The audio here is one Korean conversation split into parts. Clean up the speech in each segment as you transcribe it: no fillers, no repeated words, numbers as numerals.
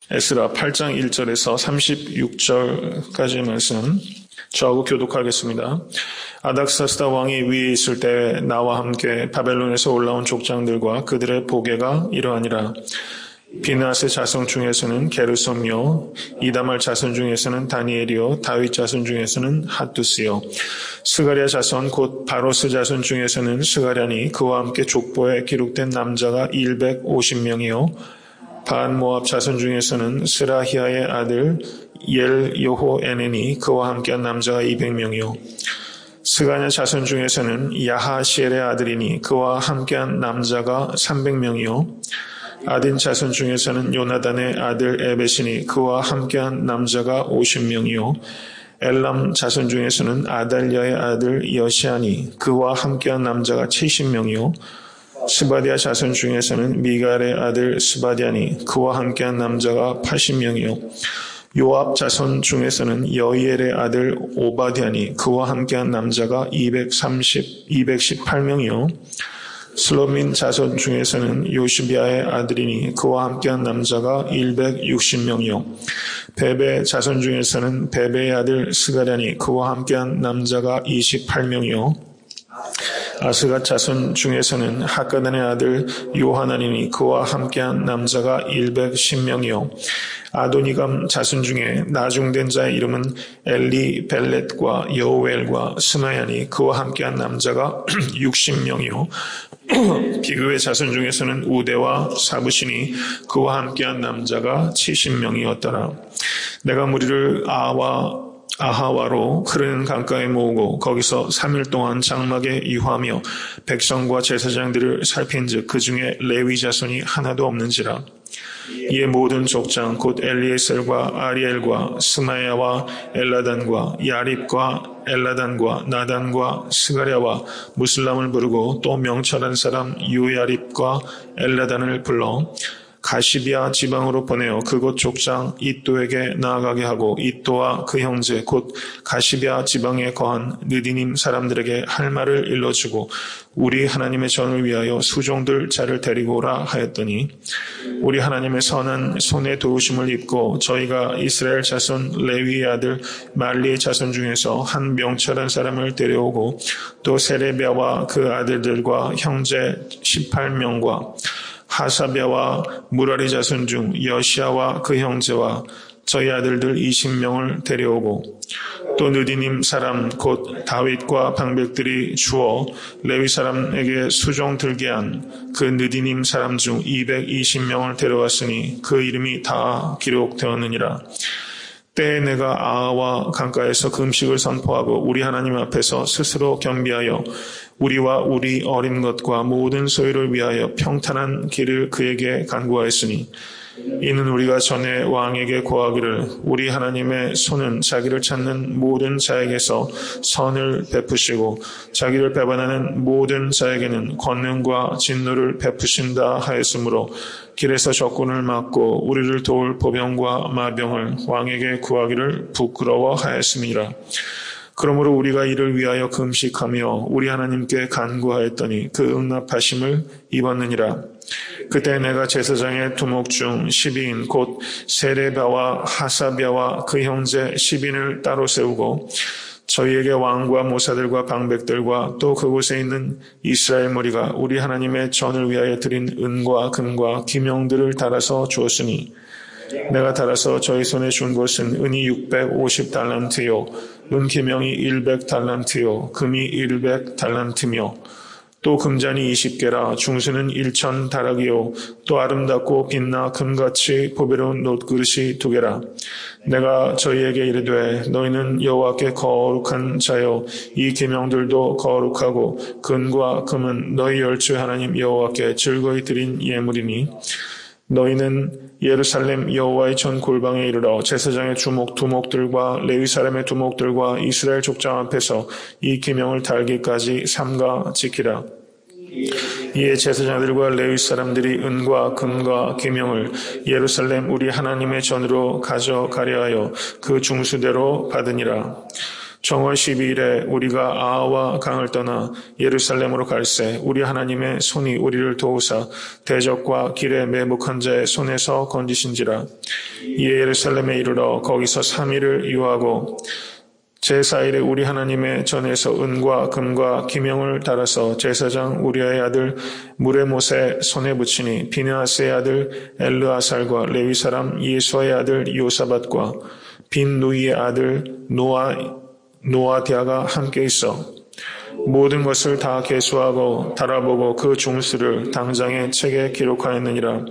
에스라 8장 1절에서 36절까지의 말씀 저하고 교독하겠습니다. 아닥사스다 왕이 위에 있을 때 나와 함께 바벨론에서 올라온 족장들과 그들의 보게가 이러하니라. 비나스의 자손 중에서는 게르솜이요, 이다말 자손 중에서는 다니엘이요, 다윗 자손 중에서는 핫두스요, 스가랴 자손 곧 바로스 자손 중에서는 스가랴니 그와 함께 족보에 기록된 남자가 150명이요, 반모압 자손 중에서는 스라히아의 아들 옐요호에네니 그와 함께한 남자가 200명이요, 스가냐 자손 중에서는 야하시엘의 아들이니 그와 함께한 남자가 300명이요, 아딘 자손 중에서는 요나단의 아들 에벳이니 그와 함께한 남자가 50명이요, 엘람 자손 중에서는 아달랴의 아들 여시아니 그와 함께한 남자가 70명이요, 스바디아 자손 중에서는 미갈의 아들 스바디아니 그와 함께한 남자가 80명이요, 요압 자손 중에서는 여이엘의 아들 오바디아니 그와 함께한 남자가 218명이요, 슬로민 자손 중에서는 요시비아의 아들이니 그와 함께한 남자가 160명이요, 베베 자손 중에서는 베베의 아들 스가랴니 그와 함께한 남자가 28명이요, 아스갓 자손 중에서는 하가단의 아들 요하나니니 그와 함께한 남자가 110명이요, 아도니감 자손 중에 나중된 자의 이름은 엘리 벨렛과 여우엘과 스마야니 그와 함께한 남자가 60명이요, 비그의 자손 중에서는 우대와 사부시니 그와 함께한 남자가 70명이었더라. 내가 무리를 아하와로 흐르는 강가에 모으고 거기서 3일 동안 장막에 이화하며 백성과 제사장들을 살핀즉 그 중에 레위 자손이 하나도 없는지라. 이에 모든 족장 곧 엘리에셀과 아리엘과 스마야와 엘라단과 야립과 엘라단과 나단과 스가랴와 무슬람을 부르고 또 명철한 사람 유야립과 엘라단을 불러 가시비아 지방으로 보내어 그곳 족장 이또에게 나아가게 하고 이또와 그 형제 곧 가시비아 지방에 거한 느디님 사람들에게 할 말을 일러주고 우리 하나님의 전을 위하여 수종들 자를 데리고 오라 하였더니 우리 하나님의 선한 손에 도우심을 입고 저희가 이스라엘 자손 레위의 아들 말리의 자손 중에서 한 명철한 사람을 데려오고 또 세레비아와 그 아들들과 형제 18명과 하사비아와 무라리 자손 중 여시아와 그 형제와 저희 아들들 20명을 데려오고 또 느디님 사람 곧 다윗과 방백들이 주어 레위 사람에게 수종 들게 한 그 느디님 사람 중 220명을 데려왔으니 그 이름이 다 기록되었느니라. 때에 내가 아하와 강가에서 금식을 선포하고 우리 하나님 앞에서 스스로 겸비하여 우리와 우리 어린 것과 모든 소유를 위하여 평탄한 길을 그에게 간구하였으니 이는 우리가 전에 왕에게 고하기를 우리 하나님의 손은 자기를 찾는 모든 자에게서 선을 베푸시고 자기를 배반하는 모든 자에게는 권능과 진노를 베푸신다 하였으므로 길에서 적군을 막고 우리를 도울 보병과 마병을 왕에게 구하기를 부끄러워하였음이라. 그러므로 우리가 이를 위하여 금식하며 우리 하나님께 간구하였더니 그 응답하심을 입었느니라. 그때 내가 제사장의 두목 중 12인 곧 세레바와 하사비아와 그 형제 10인을 따로 세우고 저희에게 왕과 모사들과 방백들과 또 그곳에 있는 이스라엘 무리가 우리 하나님의 전을 위하여 드린 은과 금과 기명들을 달아서 주었으니 내가 달아서 저희 손에 준 것은 은이 650달란트요 은기명이 100달란트요 금이 100달란트며 또 금잔이 20개라 중수는 1000다락이요 또 아름답고 빛나 금같이 보배로운 놋그릇이 2개라. 내가 저희에게 이르되 너희는 여호와께 거룩한 자요 이 계명들도 거룩하고 금과 금은 너희 열주 하나님 여호와께 즐거이 드린 예물이니 너희는 예루살렘 여호와의 전 골방에 이르러 제사장의 주목 두목들과 레위 사람의 두목들과 이스라엘 족장 앞에서 이 계명을 달기까지 삼가 지키라. 이에 제사장들과 레위 사람들이 은과 금과 계명을 예루살렘 우리 하나님의 전으로 가져가려 하여 그 중수대로 받으니라. 정월 12일에 우리가 아하와 강을 떠나 예루살렘으로 갈새 우리 하나님의 손이 우리를 도우사 대적과 길에 매복한 자의 손에서 건지신지라. 이에 예루살렘에 이르러 거기서 3일을 유하고 제4일에 우리 하나님의 전에서 은과 금과 기명을 달아서 제사장 우리아의 아들 무레못의 손에 붙이니 비느하스의 아들 엘르아살과 레위 사람 예수아의 아들 요사밧과 빈누이의 아들 노아디아가 함께 있어 모든 것을 다 계수하고 달아보고 그 중수를 당장의 책에 기록하였느니라.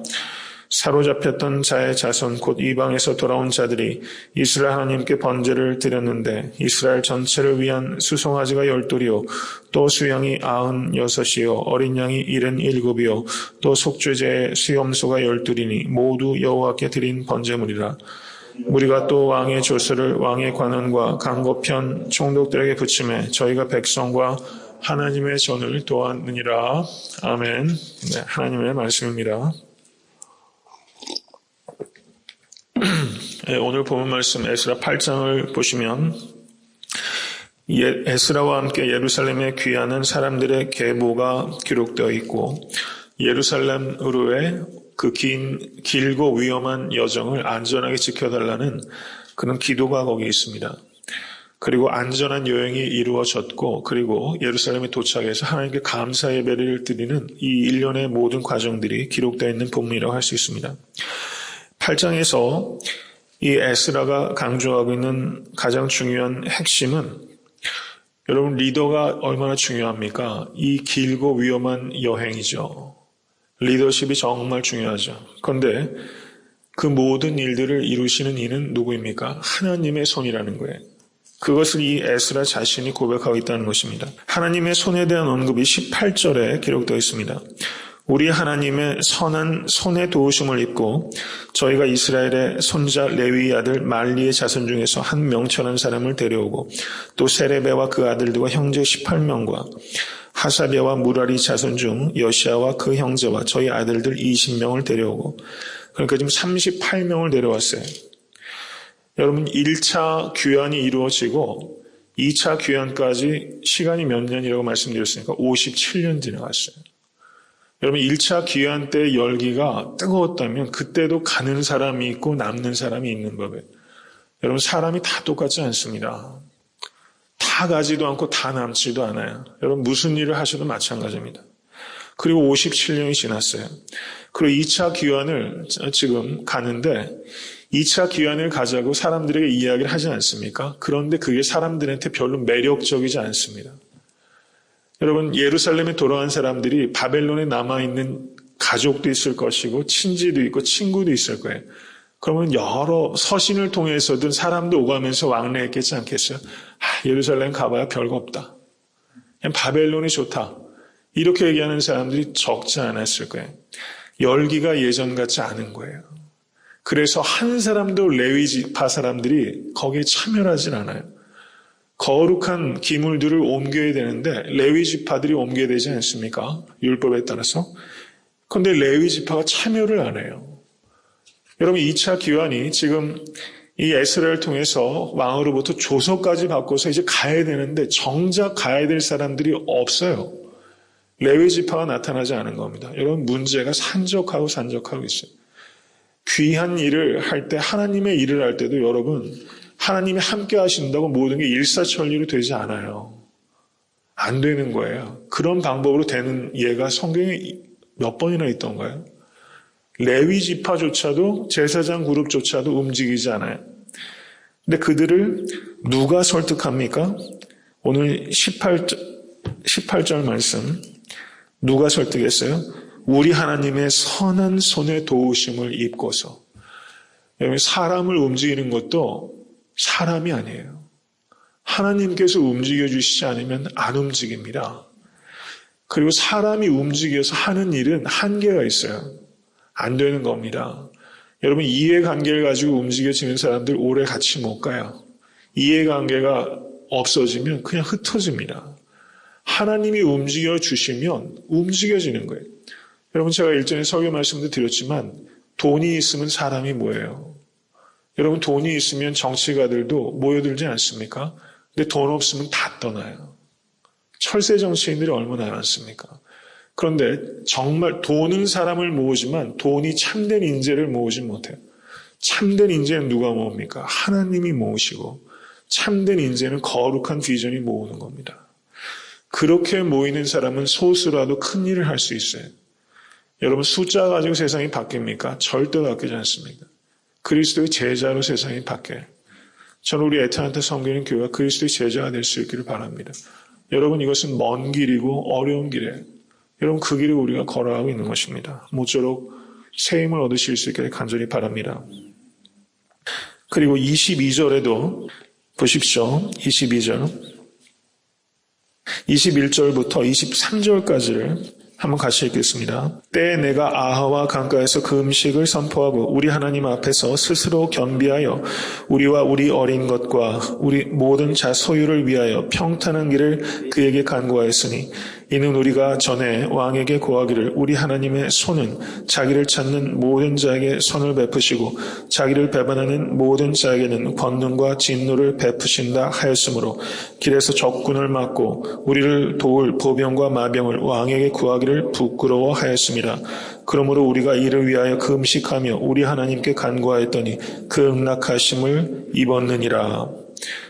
사로잡혔던 자의 자손 곧 이방에서 돌아온 자들이 이스라엘 하나님께 번제를 드렸는데 이스라엘 전체를 위한 수송아지가 12이요 또 수양이 96이요 어린 양이 77이요 또 속죄제의 수염소가 12이니 모두 여호와께 드린 번제물이라. 우리가 또 왕의 조서를 왕의 관원과 강고편 총독들에게 붙임에 저희가 백성과 하나님의 전을 도왔느니라. 아멘. 네, 하나님의 말씀입니다. 네, 오늘 본문 말씀 에스라 8장을 보시면 에스라와 함께 예루살렘에 귀하는 사람들의 계보가 기록되어 있고 예루살렘으로의 그 길고 위험한 여정을 안전하게 지켜달라는 그런 기도가 거기 있습니다. 그리고 안전한 여행이 이루어졌고 그리고 예루살렘에 도착해서 하나님께 감사 예배를 드리는 이 일련의 모든 과정들이 기록되어 있는 본문이라고 할 수 있습니다. 8장에서 이 에스라가 강조하고 있는 가장 중요한 핵심은 여러분 리더가 얼마나 중요합니까? 이 길고 위험한 여행이죠. 리더십이 정말 중요하죠. 그런데 그 모든 일들을 이루시는 이는 누구입니까? 하나님의 손이라는 거예요. 그것을 이 에스라 자신이 고백하고 있다는 것입니다. 하나님의 손에 대한 언급이 18절에 기록되어 있습니다. 우리 하나님의 선한 손의 도우심을 입고 저희가 이스라엘의 손자 레위의 아들 말리의 자손 중에서 한 명철한 사람을 데려오고 또 세레베와 그 아들들과 형제 18명과 하사랴와 무라리 자손 중 여시아와 그 형제와 저희 아들들 20명을 데려오고 그러니까 지금 38명을 데려왔어요. 여러분 1차 귀환이 이루어지고 2차 귀환까지 시간이 몇 년이라고 말씀드렸으니까 57년 지나갔어요. 여러분 1차 귀환 때 열기가 뜨거웠다면 그때도 가는 사람이 있고 남는 사람이 있는 법이에요. 여러분 사람이 다 똑같지 않습니다. 다 가지도 않고 다 남지도 않아요. 여러분 무슨 일을 하셔도 마찬가지입니다. 그리고 57년이 지났어요. 그리고 2차 귀환을 지금 가는데 2차 귀환을 가자고 사람들에게 이야기를 하지 않습니까? 그런데 그게 사람들한테 별로 매력적이지 않습니다. 여러분 예루살렘에 돌아온 사람들이 바벨론에 남아있는 가족도 있을 것이고 친지도 있고 친구도 있을 거예요. 그러면 여러 서신을 통해서든 사람도 오가면서 왕래했겠지 않겠어요? 예루살렘 가봐야 별거 없다. 그냥 바벨론이 좋다. 이렇게 얘기하는 사람들이 적지 않았을 거예요. 열기가 예전 같지 않은 거예요. 그래서 한 사람도 레위 지파 사람들이 거기에 참여하진 않아요. 거룩한 기물들을 옮겨야 되는데 레위 지파들이 옮겨야 되지 않습니까? 율법에 따라서. 그런데 레위 지파가 참여를 안 해요. 여러분 2차 귀환이 지금 이 에스라를 통해서 왕으로부터 조서까지 받고서 이제 가야 되는데 정작 가야 될 사람들이 없어요. 레위 지파가 나타나지 않은 겁니다. 여러분 문제가 산적하고 있어요. 귀한 일을 할 때 하나님의 일을 할 때도 여러분 하나님이 함께 하신다고 모든 게 일사천리로 되지 않아요. 안 되는 거예요. 그런 방법으로 되는 예가 성경에 몇 번이나 있던가요? 레위 지파조차도 제사장 그룹조차도 움직이지 않아요. 근데 그들을 누가 설득합니까? 오늘 18절 말씀 누가 설득했어요? 우리 하나님의 선한 손의 도우심을 입고서. 여러분 사람을 움직이는 것도 사람이 아니에요. 하나님께서 움직여주시지 않으면 안 움직입니다. 그리고 사람이 움직여서 하는 일은 한계가 있어요. 안 되는 겁니다. 여러분 이해관계를 가지고 움직여지는 사람들 오래 같이 못 가요. 이해관계가 없어지면 그냥 흩어집니다. 하나님이 움직여주시면 움직여지는 거예요. 여러분 제가 일전에 설교 말씀도 드렸지만 돈이 있으면 사람이 뭐예요? 여러분 돈이 있으면 정치가들도 모여들지 않습니까? 근데 돈 없으면 다 떠나요. 철새 정치인들이 얼마나 많습니까? 그런데 정말 돈은 사람을 모으지만 돈이 참된 인재를 모으지 못해요. 참된 인재는 누가 모읍니까? 하나님이 모으시고 참된 인재는 거룩한 비전이 모으는 겁니다. 그렇게 모이는 사람은 소수라도 큰 일을 할 수 있어요. 여러분, 숫자 가지고 세상이 바뀝니까? 절대 바뀌지 않습니다. 그리스도의 제자로 세상이 바뀌어요. 저는 우리 애타한테 섬기는 교회가 그리스도의 제자가 될 수 있기를 바랍니다. 여러분, 이것은 먼 길이고 어려운 길이에요. 여러분, 그 길을 우리가 걸어가고 있는 것입니다. 모쪼록 새 힘을 얻으실 수 있게 간절히 바랍니다. 그리고 22절에도 보십시오. 22절. 21절부터 23절까지를 한번 같이 읽겠습니다. 때에 내가 아하와 강가에서 그 음식을 선포하고 우리 하나님 앞에서 스스로 겸비하여 우리와 우리 어린 것과 우리 모든 자 소유를 위하여 평탄한 길을 그에게 간구하였으니 이는 우리가 전에 왕에게 고하기를 우리 하나님의 손은 자기를 찾는 모든 자에게 선을 베푸시고 자기를 배반하는 모든 자에게는 권능과 진노를 베푸신다 하였으므로 길에서 적군을 막고 우리를 도울 보병과 마병을 왕에게 구하기를 부끄러워하였습니다. 그러므로 우리가 이를 위하여 금식하며 우리 하나님께 간구하였더니 그 응낙하심을 입었느니라.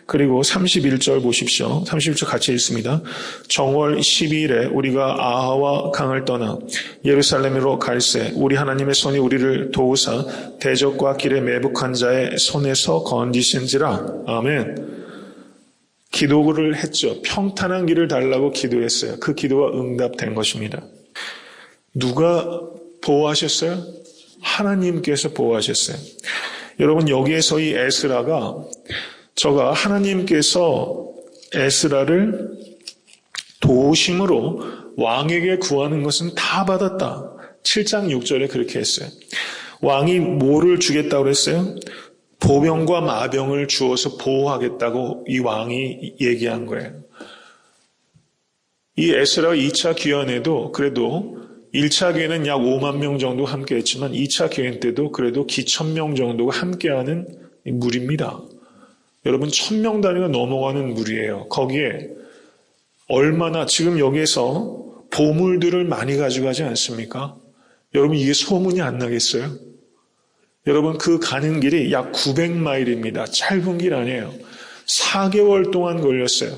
그리고 31절 보십시오. 31절 같이 읽습니다. 정월 12일에 우리가 아하와 강을 떠나 예루살렘으로 갈새 우리 하나님의 손이 우리를 도우사 대적과 길에 매복한 자의 손에서 건지신지라. 아멘. 기도를 했죠. 평탄한 길을 달라고 기도했어요. 그 기도가 응답된 것입니다. 누가 보호하셨어요? 하나님께서 보호하셨어요. 여러분, 여기에서 이 에스라가 저가 하나님께서 에스라를 도우심으로 왕에게 구하는 것은 다 받았다. 7장 6절에 그렇게 했어요. 왕이 뭐를 주겠다고 했어요? 보병과 마병을 주어서 보호하겠다고 이 왕이 얘기한 거예요. 이 에스라 2차 귀환에도 그래도 1차 기회는 약 5만 명 정도 함께 했지만 2차 기회 때도 그래도 기천명 정도가 함께하는 무리입니다. 여러분, 1000명 단위가 넘어가는 무리예요. 거기에 얼마나 지금 여기에서 보물들을 많이 가져가지 않습니까? 여러분, 이게 소문이 안 나겠어요? 여러분, 그 가는 길이 약 900마일입니다. 짧은 길 아니에요. 4개월 동안 걸렸어요.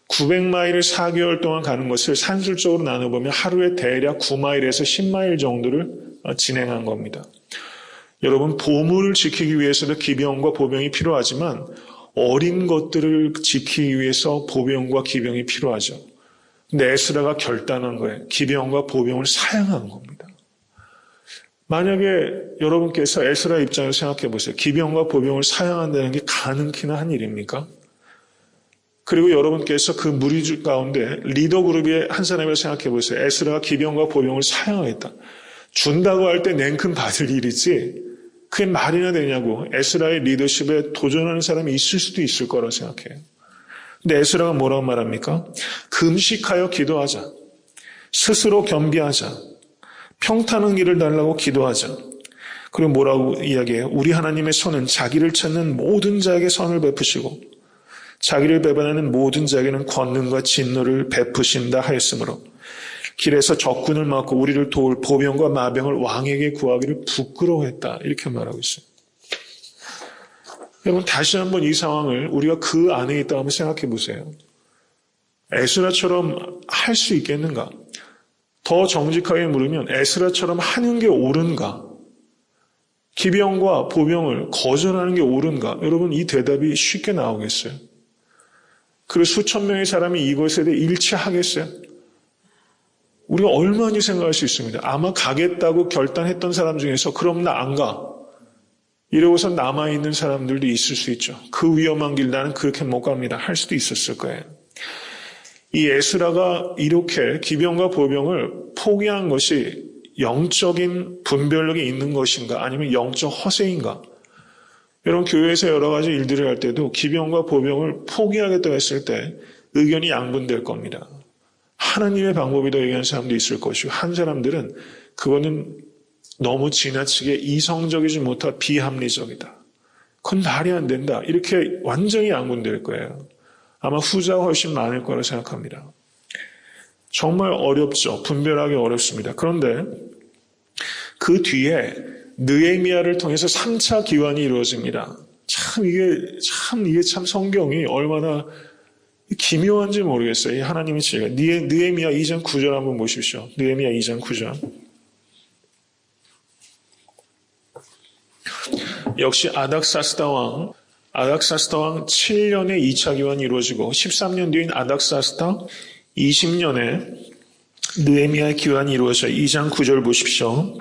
900마일을 4개월 동안 가는 것을 산술적으로 나눠보면 하루에 대략 9마일에서 10마일 정도를 진행한 겁니다. 여러분, 보물을 지키기 위해서도 기병과 보병이 필요하지만 어린 것들을 지키기 위해서 보병과 기병이 필요하죠. 근데 에스라가 결단한 거예요. 기병과 보병을 사양한 겁니다. 만약에 여러분께서 에스라 입장에서 생각해 보세요. 기병과 보병을 사양한다는 게 가능키나 한 일입니까? 그리고 여러분께서 그 무리 가운데 리더 그룹의 한 사람을 생각해 보세요. 에스라가 기병과 보병을 사양하겠다. 준다고 할 때 냉큼 받을 일이지 그게 말이나 되냐고. 에스라의 리더십에 도전하는 사람이 있을 수도 있을 거라고 생각해요. 근데 에스라가 뭐라고 말합니까? 금식하여 기도하자. 스스로 겸비하자. 평탄한 길을 달라고 기도하자. 그리고 뭐라고 이야기해요? 우리 하나님의 손은 자기를 찾는 모든 자에게 선을 베푸시고 자기를 배반하는 모든 자에게는 권능과 진노를 베푸신다 하였으므로 길에서 적군을 막고 우리를 도울 보병과 마병을 왕에게 구하기를 부끄러워했다. 이렇게 말하고 있어요. 여러분, 다시 한번 이 상황을 우리가 그 안에 있다 한번 생각해 보세요. 에스라처럼 할 수 있겠는가? 더 정직하게 물으면 에스라처럼 하는 게 옳은가? 기병과 보병을 거절하는 게 옳은가? 여러분, 이 대답이 쉽게 나오겠어요? 그리고 수천 명의 사람이 이것에 대해 일치하겠어요? 우리가 얼마나 생각할 수 있습니다. 아마 가겠다고 결단했던 사람 중에서 그럼 나 안 가. 이러고서 남아있는 사람들도 있을 수 있죠. 그 위험한 길 나는 그렇게 못 갑니다. 할 수도 있었을 거예요. 이 에스라가 이렇게 기병과 보병을 포기한 것이 영적인 분별력이 있는 것인가 아니면 영적 허세인가? 여러분, 교회에서 여러 가지 일들을 할 때도 기병과 보병을 포기하겠다고 했을 때 의견이 양분될 겁니다. 하나님의 방법이다 얘기하는 사람도 있을 것이고 한 사람들은 그거는 너무 지나치게 이성적이지 못한 비합리적이다. 그건 말이 안 된다. 이렇게 완전히 양분될 거예요. 아마 후자가 훨씬 많을 거라 생각합니다. 정말 어렵죠. 분별하기 어렵습니다. 그런데 그 뒤에 느헤미야를 통해서 3차 기환이 이루어집니다. 이게 참 성경이 얼마나 기묘한지 모르겠어요. 이 하나님의 지혜가. 느헤미야 2장 9절 한번 보십시오. 느헤미야 2장 9절. 역시 아닥사스다 왕 7년에 2차 기환이 이루어지고 13년 뒤인 아닥사스다 20년에 느헤미야의 기환이 이루어져요. 2장 9절 보십시오.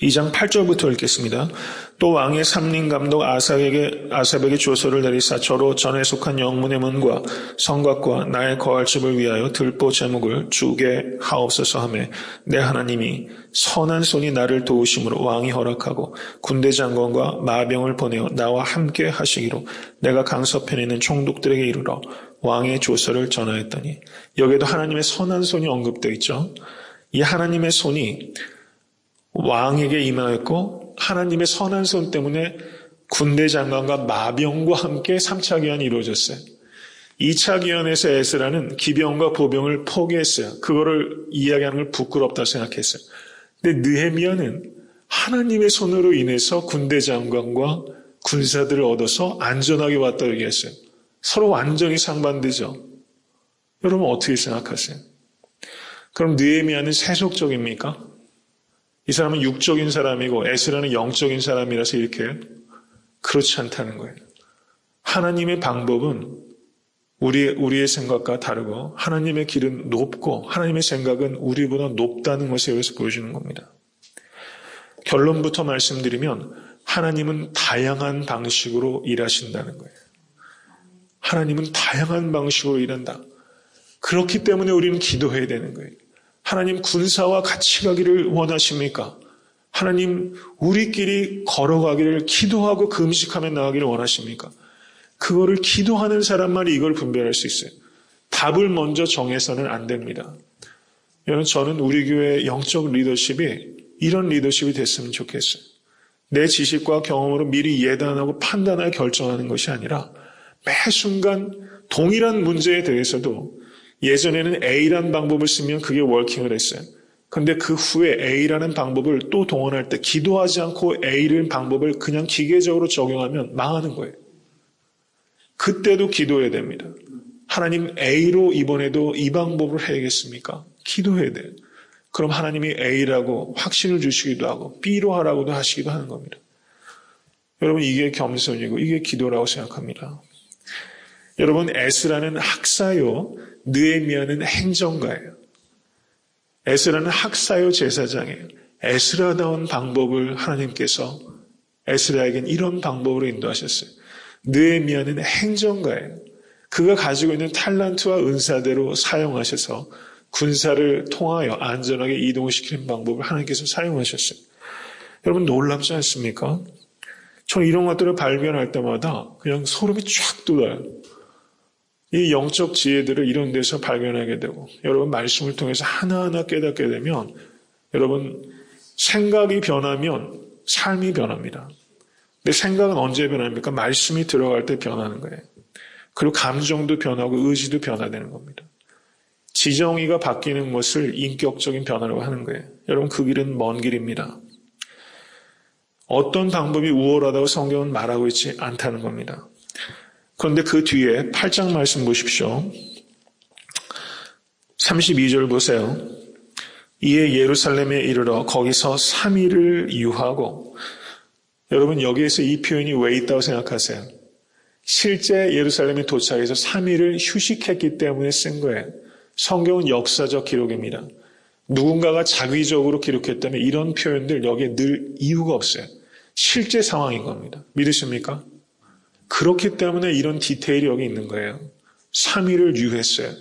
2장 8절부터 읽겠습니다. 또 왕의 삼림감독 아삽에게 조서를 내리사 저로 전에 속한 영문의 문과 성곽과 나의 거할 집을 위하여 들보 제목을 주게 하옵소서 하매 내 하나님이 선한 손이 나를 도우심으로 왕이 허락하고 군대 장관과 마병을 보내어 나와 함께 하시기로 내가 강서편에 있는 총독들에게 이르러 왕의 조서를 전하였더니 여기에도 하나님의 선한 손이 언급되어 있죠. 이 하나님의 손이 왕에게 임하였고 하나님의 선한 손 때문에 군대 장관과 마병과 함께 3차 기환이 이루어졌어요. 2차 기환에서 에스라는 기병과 보병을 포기했어요. 그거를 이야기하는 걸 부끄럽다 생각했어요. 근데 느헤미야는 하나님의 손으로 인해서 군대 장관과 군사들을 얻어서 안전하게 왔다 얘기했어요. 서로 완전히 상반되죠. 여러분 어떻게 생각하세요? 그럼 느헤미야는 세속적입니까? 이 사람은 육적인 사람이고 에스라는 영적인 사람이라서 이렇게 해요? 그렇지 않다는 거예요. 하나님의 방법은 우리의 생각과 다르고 하나님의 길은 높고 하나님의 생각은 우리보다 높다는 것을 여기서 보여주는 겁니다. 결론부터 말씀드리면 하나님은 다양한 방식으로 일하신다는 거예요. 하나님은 다양한 방식으로 일한다. 그렇기 때문에 우리는 기도해야 되는 거예요. 하나님 군사와 같이 가기를 원하십니까? 하나님 우리끼리 걸어가기를 기도하고 금식하며 나가기를 원하십니까? 그거를 기도하는 사람만이 이걸 분별할 수 있어요. 답을 먼저 정해서는 안 됩니다. 여러분 저는 우리 교회 영적 리더십이 이런 리더십이 됐으면 좋겠어요. 내 지식과 경험으로 미리 예단하고 판단하여 결정하는 것이 아니라 매 순간 동일한 문제에 대해서도 예전에는 A라는 방법을 쓰면 그게 워킹을 했어요. 그런데 그 후에 A라는 방법을 또 동원할 때 기도하지 않고 A라는 방법을 그냥 기계적으로 적용하면 망하는 거예요. 그때도 기도해야 됩니다. 하나님 A로 이번에도 이 방법을 해야겠습니까? 기도해야 돼요. 그럼 하나님이 A라고 확신을 주시기도 하고 B로 하라고도 하시기도 하는 겁니다. 여러분 이게 겸손이고 이게 기도라고 생각합니다. 여러분 에스라는 학사요, 느헤미야는 행정가예요. 에스라는 학사요 제사장이에요. 에스라다운 방법을 하나님께서 에스라에겐 이런 방법으로 인도하셨어요. 느헤미야는 행정가예요. 그가 가지고 있는 탤런트와 은사대로 사용하셔서 군사를 통하여 안전하게 이동시키는 방법을 하나님께서 사용하셨어요. 여러분 놀랍지 않습니까? 저는 이런 것들을 발견할 때마다 그냥 소름이 쫙 돋아요. 이 영적 지혜들을 이런 데서 발견하게 되고 여러분 말씀을 통해서 하나하나 깨닫게 되면 여러분 생각이 변하면 삶이 변합니다. 근데 생각은 언제 변합니까? 말씀이 들어갈 때 변하는 거예요. 그리고 감정도 변하고 의지도 변화되는 겁니다. 지정의가 바뀌는 것을 인격적인 변화라고 하는 거예요. 여러분 그 길은 먼 길입니다. 어떤 방법이 우월하다고 성경은 말하고 있지 않다는 겁니다. 그런데 그 뒤에 8장 말씀 보십시오. 32절 보세요. 이에 예루살렘에 이르러 거기서 3일을 유하고 여러분 여기에서 이 표현이 왜 있다고 생각하세요? 실제 예루살렘에 도착해서 3일을 휴식했기 때문에 쓴 거예요. 성경은 역사적 기록입니다. 누군가가 자기적으로 기록했다면 이런 표현들 여기에 늘 이유가 없어요. 실제 상황인 겁니다. 믿으십니까? 그렇기 때문에 이런 디테일이 여기 있는 거예요. 3일을 유했어요.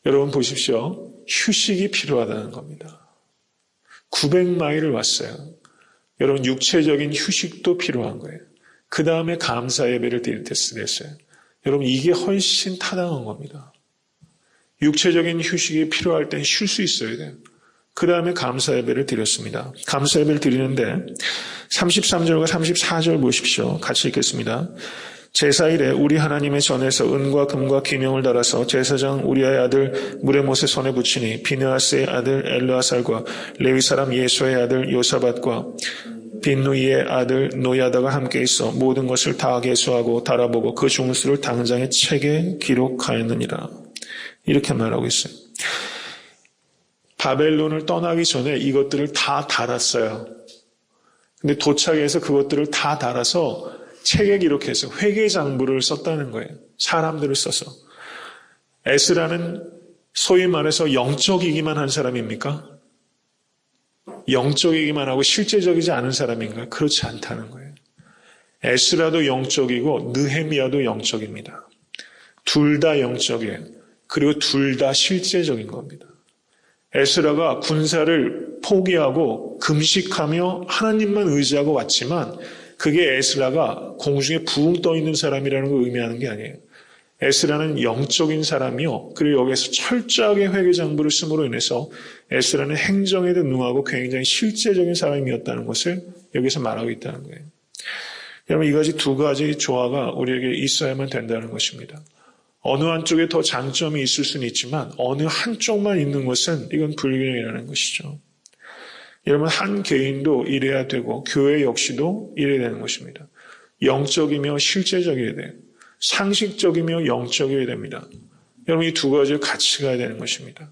여러분 보십시오. 휴식이 필요하다는 겁니다. 900마일을 왔어요. 여러분 육체적인 휴식도 필요한 거예요. 그 다음에 감사 예배를 드릴 때 쓰겠어요. 여러분 이게 훨씬 타당한 겁니다. 육체적인 휴식이 필요할 땐 쉴 수 있어야 돼요. 그 다음에 감사 예배를 드렸습니다. 감사 예배를 드리는데 33절과 34절 보십시오. 같이 읽겠습니다. 제사일에 우리 하나님의 전에서 은과 금과 기명을 달아서 제사장 우리아의 아들 무레못의 손에 붙이니 비느하스의 아들 엘르아살과 레위 사람 예수의 아들 요사밧과 빈누이의 아들 노야다가 함께 있어 모든 것을 다 계수하고 달아보고 그 중수를 당장의 책에 기록하였느니라. 이렇게 말하고 있어요. 바벨론을 떠나기 전에 이것들을 다 달았어요. 근데 도착해서 그것들을 다 달아서 책에 기록해서 회계장부를 썼다는 거예요. 사람들을 써서. 에스라는 소위 말해서 영적이기만 한 사람입니까? 영적이기만 하고 실제적이지 않은 사람인가? 그렇지 않다는 거예요. 에스라도 영적이고 느헤미야도 영적입니다. 둘 다 영적이에요. 그리고 둘 다 실제적인 겁니다. 에스라가 군사를 포기하고 금식하며 하나님만 의지하고 왔지만 그게 에스라가 공중에 붕 떠있는 사람이라는 걸 의미하는 게 아니에요. 에스라는 영적인 사람이요. 그리고 여기에서 철저하게 회계장부를 씀으로 인해서 에스라는 행정에도 능하고 굉장히 실제적인 사람이었다는 것을 여기서 말하고 있다는 거예요. 여러분, 이 가지 두 가지 조화가 우리에게 있어야만 된다는 것입니다. 어느 한쪽에 더 장점이 있을 수는 있지만 어느 한쪽만 있는 것은 이건 불균형이라는 것이죠. 여러분, 한 개인도 이래야 되고 교회 역시도 이래야 되는 것입니다. 영적이며 실제적이어야 돼요. 상식적이며 영적이어야 됩니다. 여러분, 이 두 가지를 같이 가야 되는 것입니다.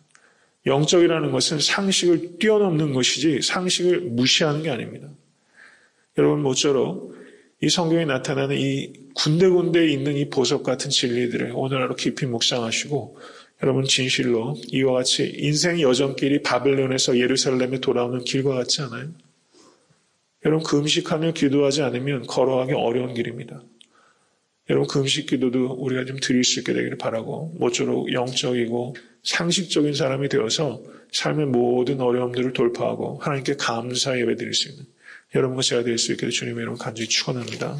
영적이라는 것은 상식을 뛰어넘는 것이지 상식을 무시하는 게 아닙니다. 여러분, 모쪼록 이 성경에 나타나는 이 군데군데에 있는 이 보석 같은 진리들을 오늘 하루 깊이 묵상하시고 여러분, 진실로 이와 같이 인생 여정길이 바벨론에서 예루살렘에 돌아오는 길과 같지 않아요? 여러분, 금식하며 기도하지 않으면 걸어가기 어려운 길입니다. 여러분, 금식 기도도 우리가 좀 드릴 수 있게 되기를 바라고 모쪼록 영적이고 상식적인 사람이 되어서 삶의 모든 어려움들을 돌파하고 하나님께 감사 예배 드릴 수 있는 여러분과 제가 될 수 있게 주님의 이름으로 간절히 축원합니다.